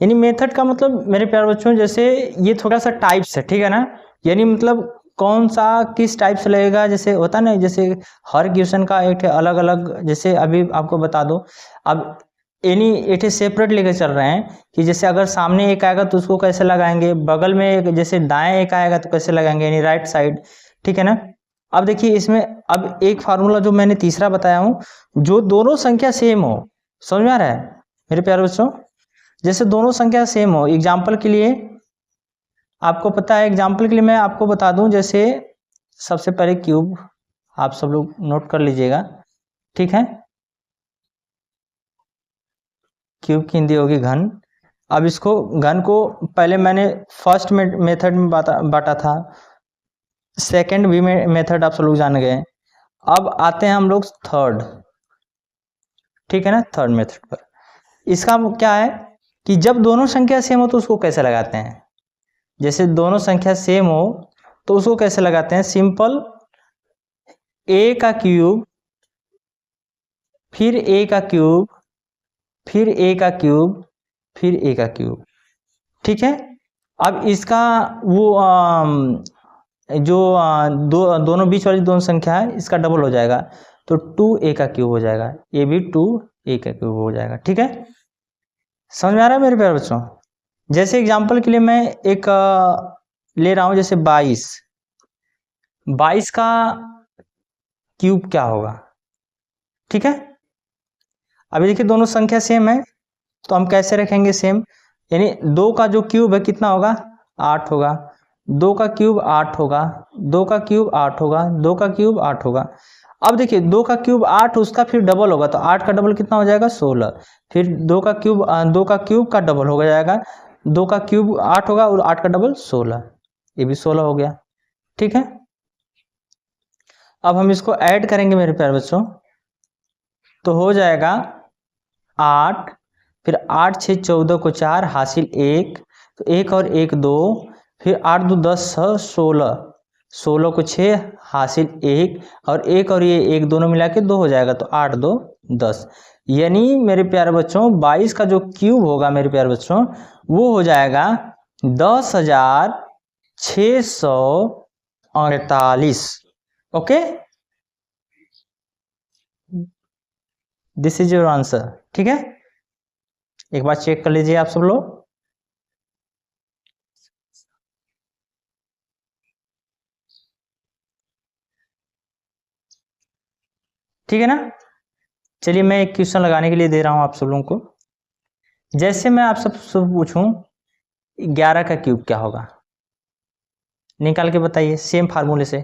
यानी मेथड का मतलब मेरे प्यारे बच्चों जैसे ये थोड़ा सा टाइप्स है, ठीक है ना। यानी मतलब कौन सा किस टाइप से लगेगा, जैसे होता ना, जैसे हर क्वेश्चन का एक अलग अलग, जैसे अभी आपको बता दो। अब एनी एक सेपरेट लेके चल रहे हैं कि जैसे अगर सामने एक आएगा तो उसको कैसे लगाएंगे, बगल में एक जैसे दाएं एक आएगा तो कैसे लगाएंगे, यानी राइट साइड, ठीक है ना। अब देखिए इसमें अब एक फार्मूला जो मैंने तीसरा बताया हूँ, जो दोनों संख्या सेम हो, समझ में आ रहा है मेरे प्यारे बच्चों। जैसे दोनों संख्या सेम हो, एग्जाम्पल के लिए आपको पता है, एग्जाम्पल के लिए मैं आपको बता दूं, जैसे सबसे पहले क्यूब आप सब लोग नोट कर लीजिएगा, ठीक है। क्यूब की हिंदी होगी घन। अब इसको घन को पहले मैंने फर्स्ट मेथड में बांटा था, सेकंड भी मेथड आप सब लोग जान गए। अब आते हैं हम लोग थर्ड, ठीक है ना, थर्ड मेथड पर। इसका क्या है कि जब दोनों संख्या सेम हो तो उसको कैसे लगाते हैं। जैसे दोनों संख्या सेम हो तो उसको कैसे लगाते हैं, सिंपल ए का क्यूब, फिर ए का क्यूब, फिर ए का क्यूब, फिर ए का क्यूब, ठीक है। अब इसका वो जो दोनों बीच वाली दोनों संख्या है इसका डबल हो जाएगा, तो 2a का क्यूब हो जाएगा, ये भी 2a का क्यूब हो जाएगा, ठीक है। समझ में आ रहा है मेरे प्यारे बच्चों। जैसे एग्जांपल के लिए मैं एक ले रहा हूं, जैसे 22 का क्यूब क्या होगा, ठीक है। अभी देखिए दोनों संख्या सेम है तो हम कैसे रखेंगे सेम, यानी 2 का जो क्यूब है कितना होगा, 8 होगा। 2 का क्यूब 8 होगा, 2 का क्यूब 8 होगा, 2 का क्यूब 8 होगा। अब देखिए 2 का क्यूब 8, उसका फिर डबल होगा, तो 8 का डबल कितना हो जाएगा, 16। फिर 2 का क्यूब का डबल हो जाएगा, 2 का क्यूब 8 होगा और 8 का डबल 16, ये भी 16 हो गया, ठीक है। अब हम इसको ऐड करेंगे मेरे प्यारे बच्चों, तो हो जाएगा 8, फिर 8 6 14 को 4 हासिल 1, तो 1 और 1 2, फिर 8 2 10 16, 16 को 6 हासिल 1, और 1 और ये 1 दोनों मिला के 2 हो जाएगा, तो 8 2 10। यानी मेरे प्यारे बच्चों 22 का जो क्यूब होगा मेरे प्यारे बच्चों वो हो जाएगा 10,648। Okay, this is your answer, ठीक है। एक बार चेक कर लीजिए आप सब लोग। ठीक है ना। चलिए मैं एक क्वेश्चन लगाने के लिए दे रहा हूं आप सब लोगों को। जैसे मैं आप सब पूछूं 11 का क्यूब क्या होगा, निकाल के बताइए सेम फार्मूले से।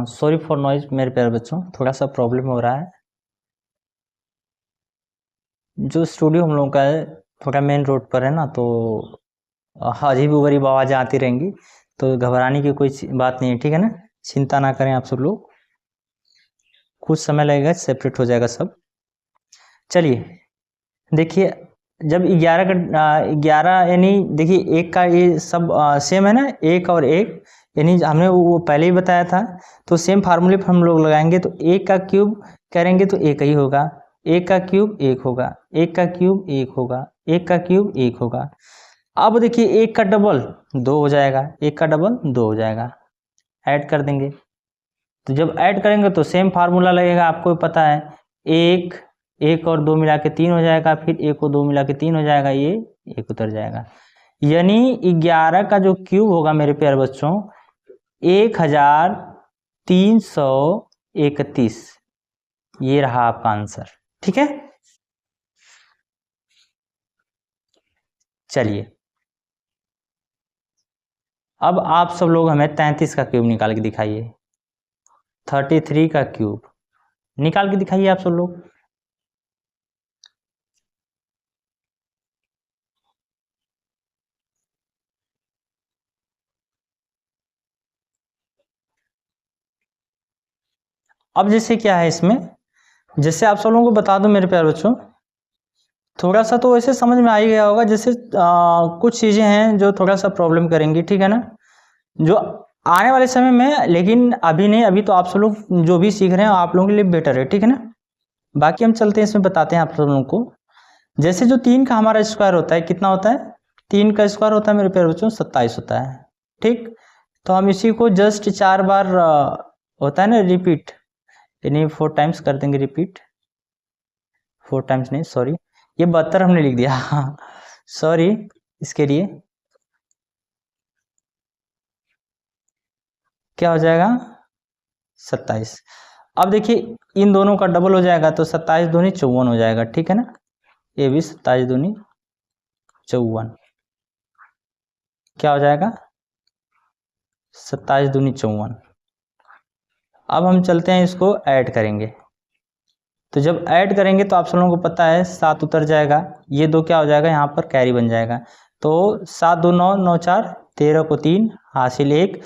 सॉरी फॉर नॉइज मेरे प्यारे बच्चों, थोड़ा सा प्रॉब्लम हो रहा है। जो स्टूडियो हम लोगों का है थोड़ा मेन रोड पर है ना, तो अजीब गरीब आवाज़ें आती रहेंगी, तो घबराने की कोई बात नहीं है, ठीक है ना। चिंता ना करें आप सब लोग, कुछ समय लगेगा, सेपरेट हो जाएगा सब। चलिए देखिए, जब 11 का 11 यानी देखिए एक का ये सब सेम है ना, एक और एक, यानी हमने वो पहले ही बताया था, तो सेम फार्मूले पर हम लोग लगाएंगे। तो एक का क्यूब करेंगे तो एक ही होगा, एक का क्यूब एक होगा, एक का क्यूब एक होगा, एक का क्यूब एक होगा। अब देखिए एक का डबल 2 हो जाएगा, एक का डबल 2 हो जाएगा, ऐड कर देंगे। तो जब ऐड करेंगे तो सेम फार्मूला लगेगा, आपको पता है, एक एक और 2 मिला के 3 हो जाएगा, फिर एक और 2 मिला के 3 हो जाएगा, ये एक उतर जाएगा। यानी 11 का जो क्यूब होगा मेरे प्यारे बच्चों 1331, ये रहा आपका आंसर, ठीक है। चलिए अब आप सब लोग हमें 33 का क्यूब निकाल के दिखाइए, 33 का क्यूब निकाल के दिखाइए आप सब लोग। अब जैसे क्या है इसमें, जैसे आप सब लोगों को बता दूं मेरे प्यारे बच्चों, थोड़ा सा तो वैसे समझ में आ ही गया होगा, जैसे कुछ चीज़ें हैं जो थोड़ा सा प्रॉब्लम करेंगी, ठीक है ना, जो आने वाले समय में, लेकिन अभी नहीं, अभी तो आप सब लोग जो भी सीख रहे हैं आप लोगों के लिए बेटर है, ठीक है ना। बाकी हम चलते हैं इसमें, बताते हैं आप सब लोगों को। जैसे जो 3 का हमारा स्क्वायर होता है कितना होता है, 3 का स्क्वायर होता है मेरे प्यारे बच्चों 27 होता है, ठीक। तो हम इसी को जस्ट 4 बार होता है ना रिपीट, यानी 4 टाइम्स कर देंगे रिपीट, 4 टाइम्स नहीं सॉरी, ये 72 हमने लिख दिया सॉरी इसके लिए। क्या हो जाएगा 27। अब देखिए इन दोनों का डबल हो जाएगा, तो 27 दूनी 54 हो जाएगा, ठीक है ना। ये भी 27 दूनी 54, क्या हो जाएगा 27 दूनी 54। अब हम चलते हैं इसको ऐड करेंगे, तो जब ऐड करेंगे तो आप सब लोगों को पता है 7 उतर जाएगा, ये 2 क्या हो जाएगा यहाँ पर कैरी बन जाएगा। तो 7 2 9 9 4 13 को 3 हासिल 1,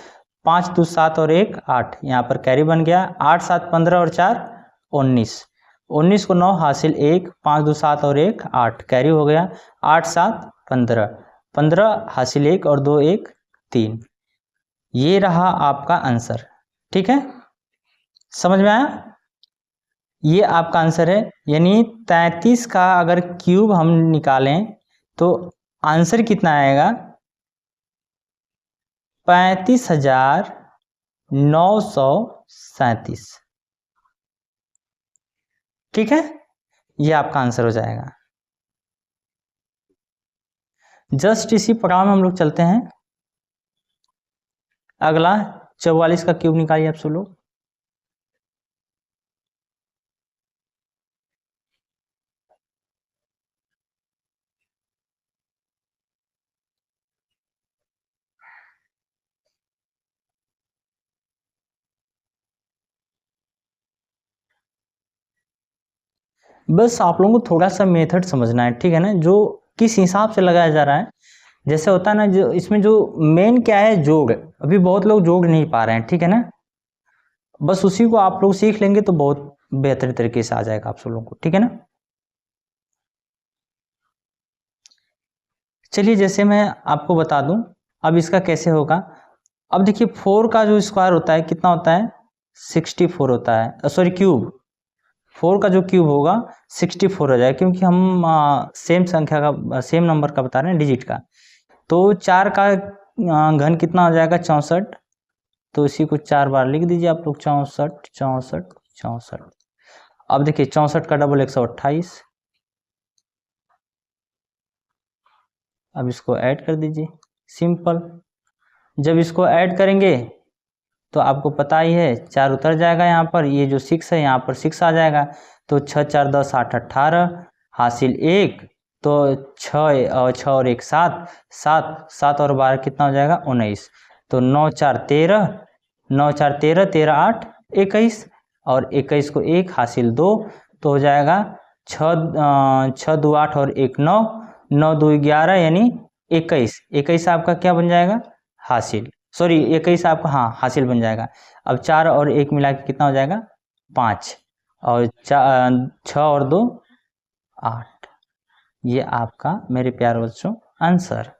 5 2 7 और 1 8, यहाँ पर कैरी बन गया। 8 7 15 और 4 19, 19 को 9 हासिल 1, 5 2 7 और 1 8 कैरी हो गया। 8 7 15, 15 हासिल 1 और 2 1 3, ये रहा आपका आंसर, ठीक है। समझ में आया, ये आपका आंसर है। यानी 33 का अगर क्यूब हम निकालें तो आंसर कितना आएगा 35,937, ठीक है, ये आपका आंसर हो जाएगा। जस्ट इसी प्रकार में हम लोग चलते हैं, अगला 44 का क्यूब निकालिए आप सब लोग। बस आप लोगों को थोड़ा सा मेथड समझना है, ठीक है ना, जो किस हिसाब से लगाया जा रहा है। जैसे होता है ना, जो इसमें जो मेन क्या है जोड़, अभी बहुत लोग जोड़ नहीं पा रहे हैं, ठीक है ना, बस उसी को आप लोग सीख लेंगे तो बहुत बेहतर तरीके से आ जाएगा आप सब लोगों को, ठीक है ना। चलिए जैसे मैं आपको बता दूं अब इसका कैसे होगा। अब देखिए 4 का जो स्क्वायर होता है कितना होता है 64 होता है, सॉरी क्यूब, 4 का जो क्यूब होगा 64 हो जाएगा, क्योंकि हम सेम संख्या का सेम नंबर का बता रहे हैं डिजिट का। तो 4 का घन कितना हो जाएगा 64, तो इसी को 4 बार लिख दीजिए आप लोग, 64 64 64। अब देखिए 64 का डबल 128, अब इसको ऐड कर दीजिए, सिंपल। जब इसको ऐड करेंगे तो आपको पता ही है 4 उतर जाएगा यहाँ पर, ये जो 6 है यहाँ पर 6 आ जाएगा, तो 6 4 10 8 18 हासिल 1, तो 6 और 1 7 7 7 और 12 कितना हो जाएगा 19, तो 9 4 13 9 4 13 13 8 21, और 21 को 1 हासिल 2, तो हो जाएगा 6 2 8 और 1 9 9 2 11 यानी 21 21 आपका क्या बन जाएगा हासिल, सॉरी 21 आपका हाँ हासिल बन जाएगा। अब 4 और 1 मिला के कितना हो जाएगा 5, और 6 और 2 8, ये आपका मेरे प्यारे बच्चों आंसर।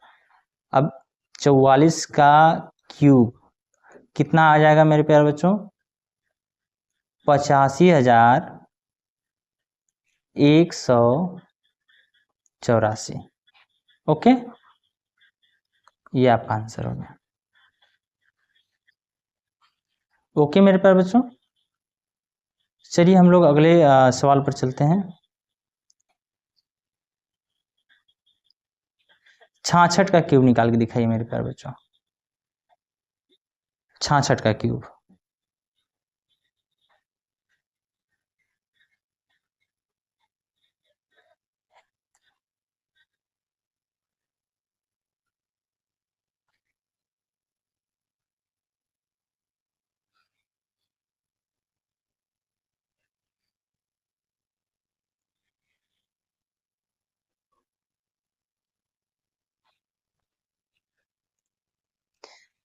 अब 44 का क्यूब कितना आ जाएगा मेरे प्यारे बच्चों 85,184। ओके, ये आपका आंसर हो गया। ओके मेरे प्यारे बच्चों, चलिए हम लोग अगले सवाल पर चलते हैं। 66 का क्यूब निकाल के दिखाइए मेरे प्यारे बच्चों, 66 का क्यूब।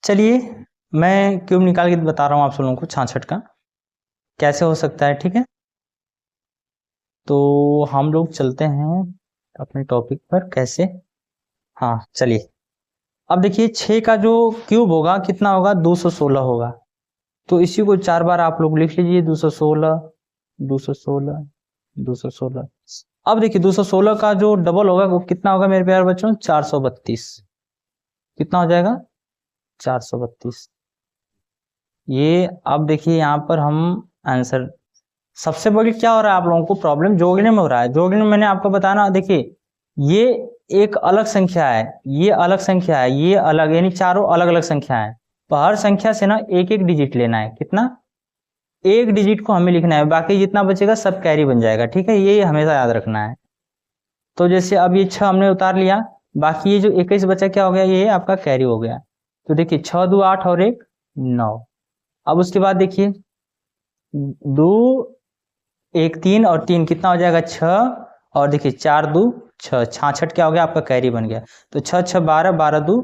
चलिए मैं क्यूब निकाल के बता रहा हूँ आप सब लोगों को 66 का कैसे हो सकता है, ठीक है। तो हम लोग चलते हैं अपने टॉपिक पर, कैसे, हाँ चलिए। अब देखिए 6 का जो क्यूब होगा कितना होगा 216 होगा, तो इसी को 4 बार आप लोग लिख लीजिए 216 216 216। अब देखिए 216 का जो डबल होगा वो कितना होगा मेरे प्यारे बच्चों 432, कितना हो जाएगा 432। ये अब देखिए यहाँ पर हम आंसर, सबसे बड़ी क्या हो रहा है आप लोगों को प्रॉब्लम जोड़ने में हो रहा है। जोड़ने में मैंने आपको बताया ना, देखिए ये एक अलग संख्या है, ये अलग संख्या है, ये अलग, यानी चारों अलग अलग संख्या है। तो हर संख्या से ना एक एक डिजिट लेना है, कितना एक डिजिट को हमें लिखना है, बाकी जितना बचेगा सब कैरी बन जाएगा, ठीक है, ये हमेशा याद रखना है। तो जैसे अब ये 6 हमने उतार लिया, बाकी ये जो 21 बचा क्या हो गया ये आपका कैरी हो गया। तो देखिए 6 2 8 और 1 9। अब उसके बाद देखिए 2 1 3 और 3 कितना हो जाएगा 6, और देखिए 4 2 6 66 क्या हो गया आपका कैरी बन गया। तो 6 6 12 12 2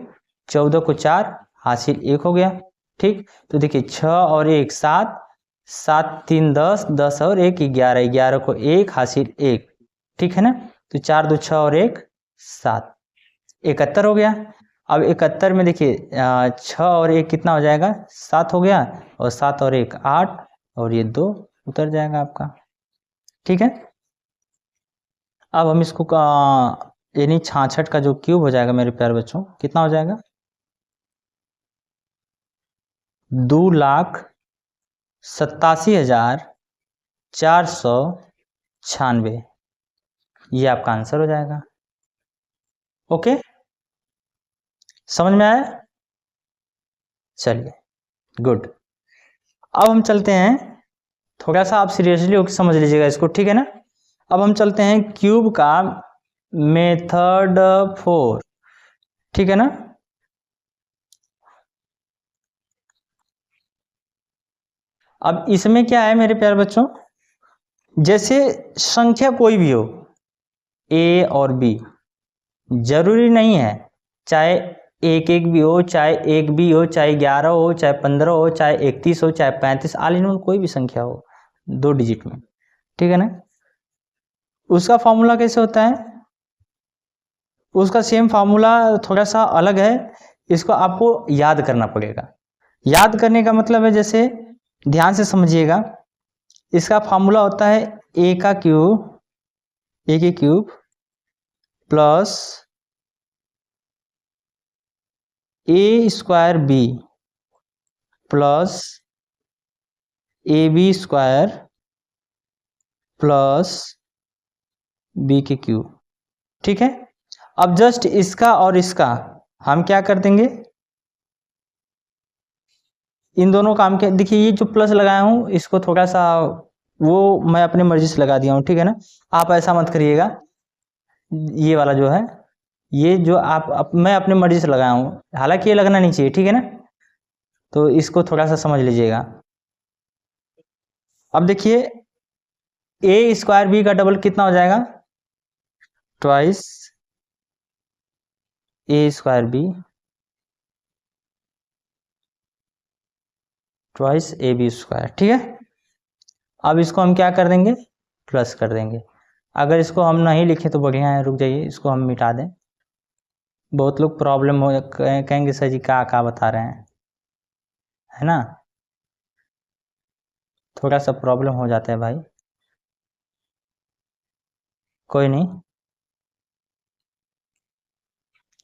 14 को 4 हासिल 1 हो गया, ठीक। तो देखिए 6 और 1 7 7 3 10 10 और 1 11 11 को 1 हासिल 1, ठीक है ना। तो 4 2 6 और 1 7 71 हो गया। अब 71 में देखिए 6 और 1 कितना हो जाएगा 7 हो गया, और 7 और 1 8, और ये 2 उतर जाएगा आपका, ठीक है। अब हम इसको यानी 66 का जो क्यूब हो जाएगा मेरे प्यारे बच्चों कितना हो जाएगा 2,87,496, ये आपका आंसर हो जाएगा। ओके, समझ में आया, चलिए गुड। अब हम चलते हैं, थोड़ा सा आप सीरियसली होकर समझ लीजिएगा इसको, ठीक है ना। अब हम चलते हैं क्यूब का मेथड 4, ठीक है ना। अब इसमें क्या है मेरे प्यारे बच्चों, जैसे संख्या कोई भी हो ए और बी, जरूरी नहीं है चाहे एक एक भी हो, चाहे एक भी हो, चाहे 11 हो, चाहे 15 हो, चाहे 31 हो, चाहे 35, ऑल इन ऑल कोई भी संख्या हो 2 डिजिट में, ठीक है ना। उसका फॉर्मूला कैसे होता है, उसका सेम फार्मूला थोड़ा सा अलग है, इसको आपको याद करना पड़ेगा। याद करने का मतलब है, जैसे ध्यान से समझिएगा, इसका फार्मूला होता है ए का क्यूब, ए की cube plus a square b plus a b square plus b के क्यूब। ठीक है, अब जस्ट इसका और इसका हम क्या कर देंगे, इन दोनों काम के, देखिए ये जो प्लस लगाया हूं इसको थोड़ा सा वो मैं अपनी मर्जी से लगा दिया हूं, ठीक है ना, आप ऐसा मत करिएगा। ये वाला जो है, ये जो मैं अपनी मर्जी से लगाया हूं, हालांकि ये लगना नहीं चाहिए, ठीक है ना, तो इसको थोड़ा सा समझ लीजिएगा। अब देखिए ए स्क्वायर बी का डबल कितना हो जाएगा, twice a square b twice a b square. ठीक है, अब इसको हम क्या कर देंगे, प्लस कर देंगे। अगर इसको हम नहीं लिखे तो बढ़िया है, रुक जाइए, इसको हम मिटा दें। बहुत लोग प्रॉब्लम हो कहेंगे सर जी क्या बता रहे हैं, है ना, थोड़ा सा प्रॉब्लम हो जाता है भाई, कोई नहीं,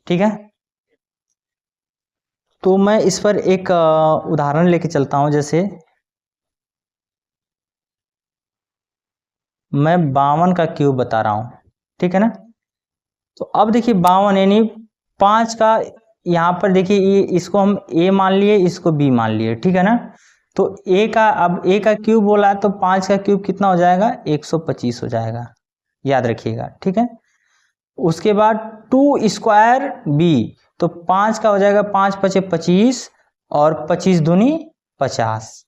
ठीक है। तो मैं इस पर एक उदाहरण लेके चलता हूं, जैसे मैं 52 का क्यूब बता रहा हूं, ठीक है ना। तो अब देखिए 52 यानी 5 का, यहाँ पर देखिए ये इसको हम a मान लिए, इसको b मान लिए, ठीक है ना। तो a का, अब a का क्यूब बोला है तो 5 का क्यूब कितना हो जाएगा, 125 हो जाएगा, याद रखिएगा, ठीक है। उसके बाद 2 स्क्वायर b, तो 5 का हो जाएगा 5 पचे 25 और 25 दूनी 50,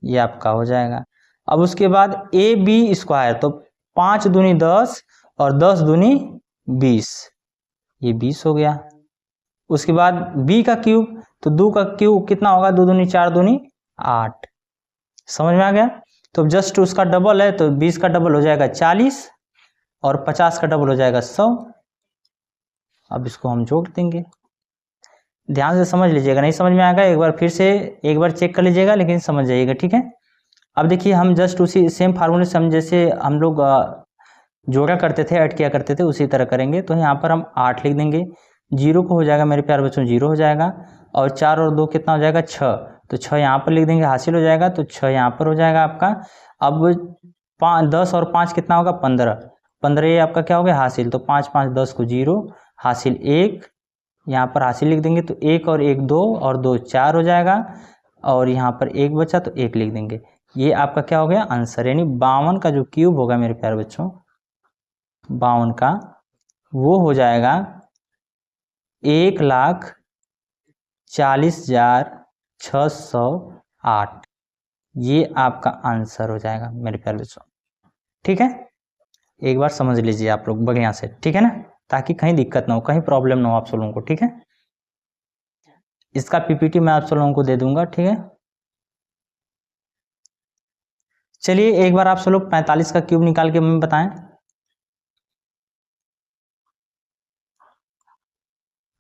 ये आपका हो जाएगा। अब उसके बाद ए बी स्क्वायर, तो 5 दूनी 10 और 10 दूनी 20, ये 20 हो गया। उसके बाद b का क्यूब, तो 2 का क्यूब कितना होगा, 2 दूनी 4 दूनी 8, समझ में आ गया। तो जस्ट उसका डबल है, तो 20 का डबल हो जाएगा 40 और 50 का डबल हो जाएगा 100। अब इसको हम जोड़ देंगे, ध्यान से समझ लीजिएगा, नहीं समझ में आएगा एक बार फिर से एक बार चेक कर लीजिएगा, लेकिन समझ जाइएगा, ठीक है। अब देखिए हम जस्ट उसी सेम फार्मूले से हम जैसे हम लोग जोड़ा करते थे, ऐड किया करते थे, उसी तरह करेंगे। तो यहाँ पर हम 8 लिख देंगे, 0 को हो जाएगा मेरे प्यारे बच्चों 0 हो जाएगा, और 4 और 2 कितना हो जाएगा 6, तो 6 यहाँ पर लिख देंगे, हासिल हो जाएगा, तो 6 यहाँ पर हो जाएगा आपका। अब 10 और 5 कितना होगा 15, 15 ये आपका क्या हो गया हासिल, तो 5 5 10 को 0, हासिल 1, यहाँ पर हासिल लिख देंगे, तो 1 और 1 2 और 2 4 हो जाएगा, और यहाँ पर 1 बचा तो 1 लिख देंगे। ये आपका क्या हो गया आंसर, यानी 52 का जो क्यूब होगा मेरे प्यारे बच्चों, 52 का, वो हो जाएगा 1,40,608, ये आपका आंसर हो जाएगा मेरे प्यारे बच्चों, ठीक है। एक बार समझ लीजिए आप लोग बढ़िया से, ठीक है ना, ताकि कहीं दिक्कत ना हो, कहीं प्रॉब्लम ना हो आप सब लोगों को, ठीक है। इसका पीपीटी मैं आप सब लोगों को दे दूंगा, ठीक है। चलिए एक बार आप सब लोग 45 का क्यूब निकाल के हमें बताएं।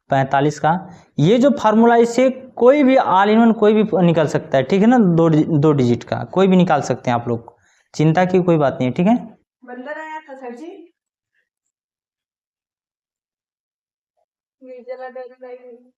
45 का ये जो फार्मूला, इससे कोई भी ऑल इन वन कोई भी निकल सकता है, ठीक है ना, दो डिजिट का कोई भी निकाल सकते हैं आप लोग, चिंता की कोई बात नहीं है, ठीक है। बंदर आया था सर जी, निर्जला डर गई।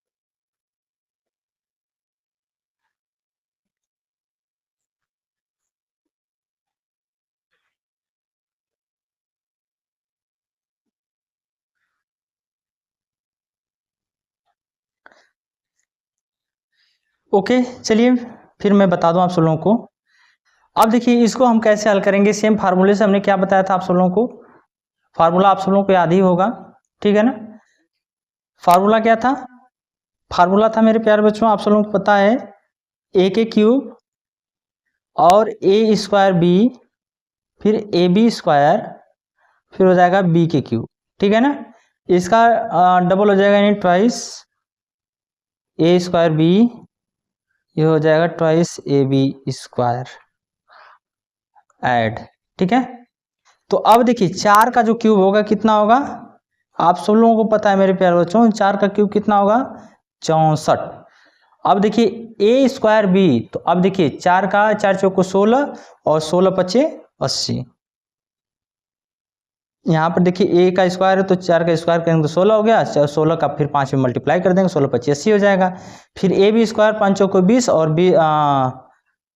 ओके चलिए फिर मैं बता दूं आप सब लोगों को। अब देखिए इसको हम कैसे हल करेंगे, सेम फार्मूले से हमने क्या बताया था आप सब लोगों को, फार्मूला आप सब लोगों को याद ही होगा, ठीक है ना। फार्मूला क्या था, फार्मूला था मेरे प्यारे बच्चों, आप सब लोगों को पता है, ए के क्यूब और ए स्क्वायर बी, फिर ए बी स्क्वायर, फिर हो जाएगा बी के क्यूब, ठीक है ना। इसका डबल हो जाएगा, यानी ट्वाइस ए स्क्वायर बी, ये हो जाएगा twice a b square add, ठीक है। तो अब देखिए 4 का जो क्यूब होगा कितना होगा, आप सब लोगों को पता है मेरे प्यारे बच्चों, 4 का क्यूब कितना होगा 64। अब देखिए ए स्क्वायर बी, तो अब देखिए 4 का 4 चौको 16 और 16 पचे 80, यहाँ पर देखिए ए का स्क्वायर है तो 4 का स्क्वायर करेंगे तो 16 हो गया, 16 का फिर 5 में मल्टीप्लाई कर देंगे, 16 25 80 हो जाएगा। फिर ए बी स्क्वायर 5 चौको 20 और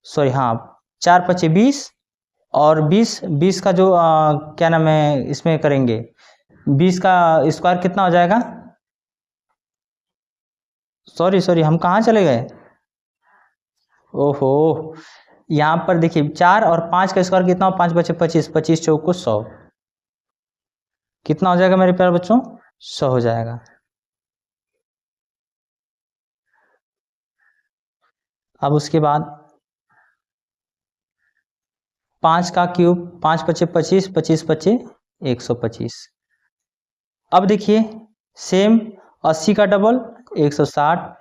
सॉरी हाँ 4 25 20 और 20 का जो क्या नाम है इसमें करेंगे 20 का स्क्वायर कितना हो जाएगा, सॉरी हम कहाँ चले गए, ओहो यहाँ पर देखिए 4 और 5 का स्क्वायर कितना हो, 5 बचे 25, 25 चौको 100, कितना हो जाएगा मेरे प्यारे बच्चों, 100 हो जाएगा। अब उसके बाद 5 का क्यूब 5 पचे 25, 25 पचे 125। अब देखिए सेम 80 का डबल 160,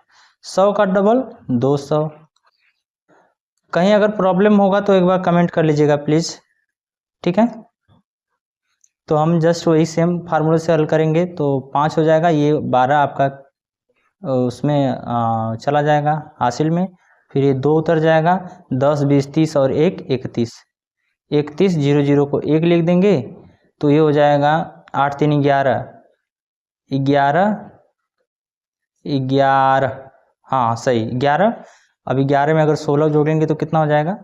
100 का डबल 200। कहीं अगर प्रॉब्लम होगा तो एक बार कमेंट कर लीजिएगा प्लीज़, ठीक है। तो हम जस्ट वही सेम फार्मूले से हल करेंगे तो 5 हो जाएगा, ये 12 आपका उसमें चला जाएगा हासिल में, फिर ये 2 उतर जाएगा, 10 20 30 और 1 31, 31 0 0 को 1 लिख देंगे तो ये हो जाएगा 8 3 11 11 11, हाँ सही 11। अब 11 में अगर 16 जोड़ेंगे तो कितना हो जाएगा,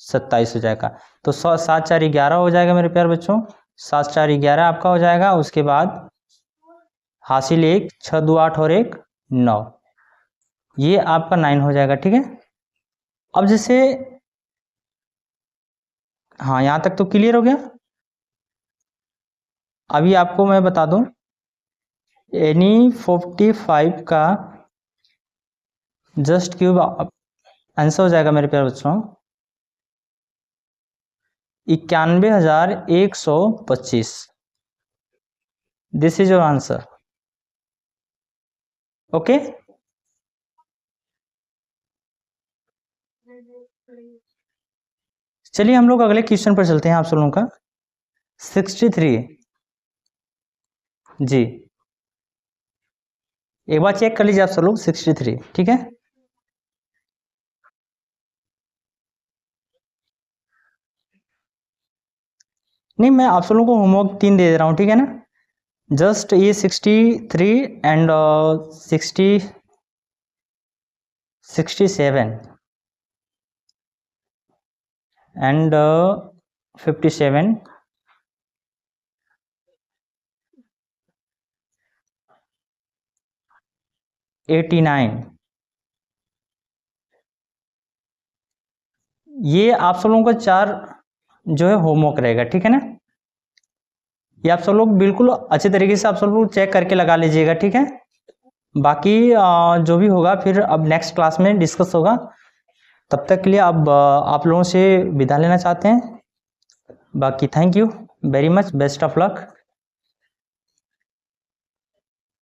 27 हो जाएगा। तो 7 4 11 हो जाएगा मेरे प्यारे बच्चों, 7 4 11 आपका हो जाएगा। उसके बाद हासिल 1 6 2 8 और 1 9, ये आपका 9 हो जाएगा, ठीक है। अब जैसे हाँ यहाँ तक तो क्लियर हो गया। अभी आपको मैं बता दूं एनी 45 का जस्ट क्यूब आंसर हो जाएगा मेरे प्यारे बच्चों 91,125। This is your answer, okay. चलिए हम लोग अगले क्वेश्चन पर चलते हैं आप सब लोगों का 63 जी, एक बार चेक कर लीजिए आप सब लोग 63, ठीक है। नहीं मैं आप सब लोगों को होमवर्क 3 दे रहा हूँ, ठीक है ना। जस्ट ये 63 एंड 67 एंड 57 89, ये आप सब लोगों का 4 जो है होमवर्क रहेगा, ठीक है ना। ये आप सब लोग बिल्कुल अच्छे तरीके से आप सब लोग चेक करके लगा लीजिएगा, ठीक है। बाकी जो भी होगा फिर अब नेक्स्ट क्लास में डिस्कस होगा, तब तक के लिए अब आप लोगों से विदा लेना चाहते हैं। बाकी thank you very much, best of luck.